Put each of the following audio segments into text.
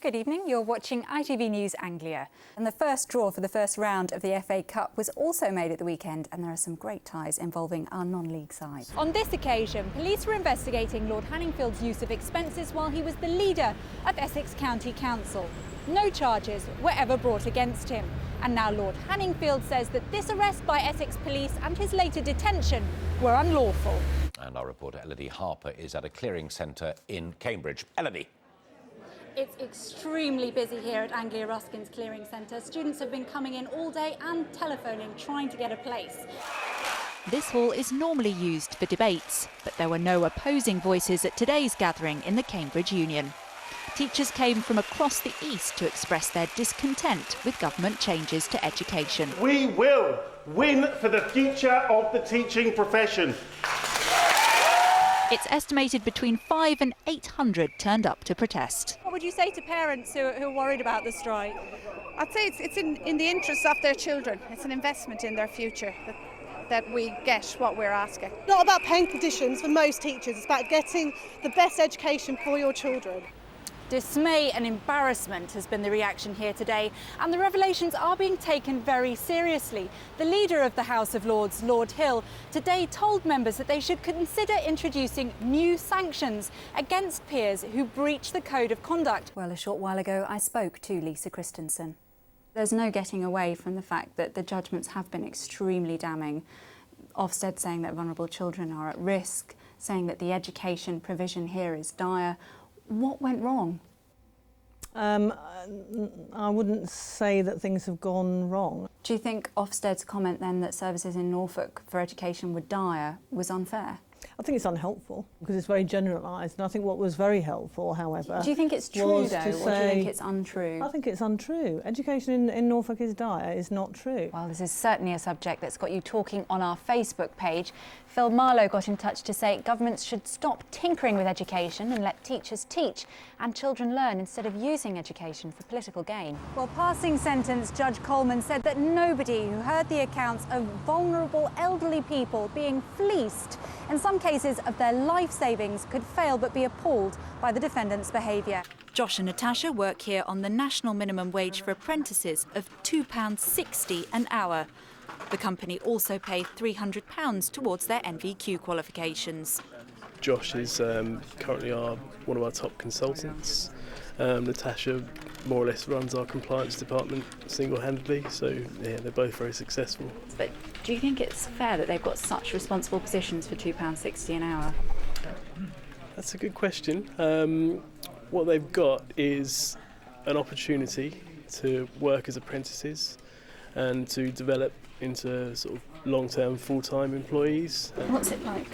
Good evening, you're watching ITV News Anglia. And the first draw for the first round of the FA Cup was also made at the weekend, and there are some great ties involving our non-league side. On this occasion, police were investigating Lord Hanningfield's use of expenses while he was the leader of Essex County Council. No charges were ever brought against him. And now Lord Hanningfield says that this arrest by Essex Police and his later detention were unlawful. And our reporter Elodie Harper is at a clearing centre in Cambridge. Elodie. It's extremely busy here at Anglia Ruskin's Clearing Centre. Students have been coming in all day and telephoning, trying to get a place. This hall is normally used for debates, but there were no opposing voices at today's gathering in the Cambridge Union. Teachers came from across the east to express their discontent with government changes to education. We will win for the future of the teaching profession. It's estimated between 500 and 800 turned up to protest. What would you say to parents who are worried about the strike? I'd say it's in the interests of their children. It's an investment in their future that we get what we're asking. It's not about paying conditions for most teachers, it's about getting the best education for your children. Dismay and embarrassment has been the reaction here today, and the revelations are being taken very seriously. The leader of the House of Lords, Lord Hill, today told members that they should consider introducing new sanctions against peers who breach the code of conduct. Well, a short while ago I spoke to Lisa Christensen. There's no getting away from the fact that the judgments have been extremely damning. Ofsted saying that vulnerable children are at risk, saying that the education provision here is dire. What went wrong? I wouldn't say that things have gone wrong. Do you think Ofsted's comment then that services in Norfolk for education were dire was unfair? I think it's unhelpful because it's very generalised, and I think what was very helpful, however... Do you think it's true, though, or do you think it's untrue? I think it's untrue. Education in Norfolk is dire, is not true. Well, this is certainly a subject that's got you talking on our Facebook page. Phil Marlowe got in touch to say governments should stop tinkering with education and let teachers teach and children learn instead of using education for political gain. Well, passing sentence, Judge Coleman said that nobody who heard the accounts of vulnerable elderly people being fleeced, in some cases of their life savings, could fail but be appalled by the defendant's behaviour. Josh and Natasha work here on the national minimum wage for apprentices of £2.60 an hour. The company also pay £300 towards their NVQ qualifications. Josh is currently one of our top consultants. Natasha more or less runs our compliance department single-handedly, so yeah, they're both very successful. But do you think it's fair that they've got such responsible positions for £2.60 an hour? That's a good question. What they've got is an opportunity to work as apprentices and to develop into sort of long-term full-time employees. What's it like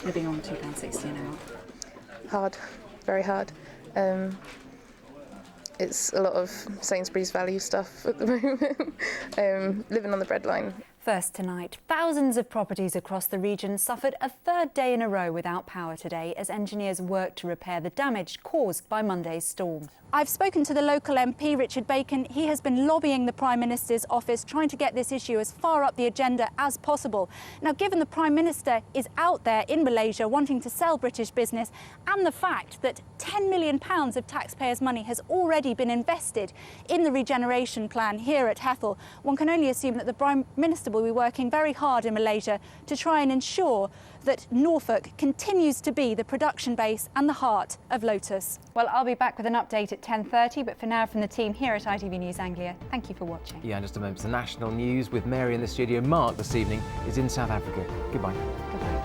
living on £2.60 an hour? Hard, very hard. It's a lot of Sainsbury's value stuff at the moment, living on the breadline. First tonight, thousands of properties across the region suffered a third day in a row without power today as engineers worked to repair the damage caused by Monday's storm. I've spoken to the local MP, Richard Bacon. He has been lobbying the Prime Minister's office, trying to get this issue as far up the agenda as possible. Now, given the Prime Minister is out there in Malaysia wanting to sell British business, and the fact that £10 million of taxpayers' money has already been invested in the regeneration plan here at Hethel, one can only assume that the Prime Minister will be working very hard in Malaysia to try and ensure that Norfolk continues to be the production base and the heart of Lotus. Well, I'll be back with an update at 10:30, but for now, from the team here at ITV News Anglia, thank you for watching. Yeah, in just a moment to national news with Mary in the studio. Mark this evening is in South Africa. Goodbye. Goodbye.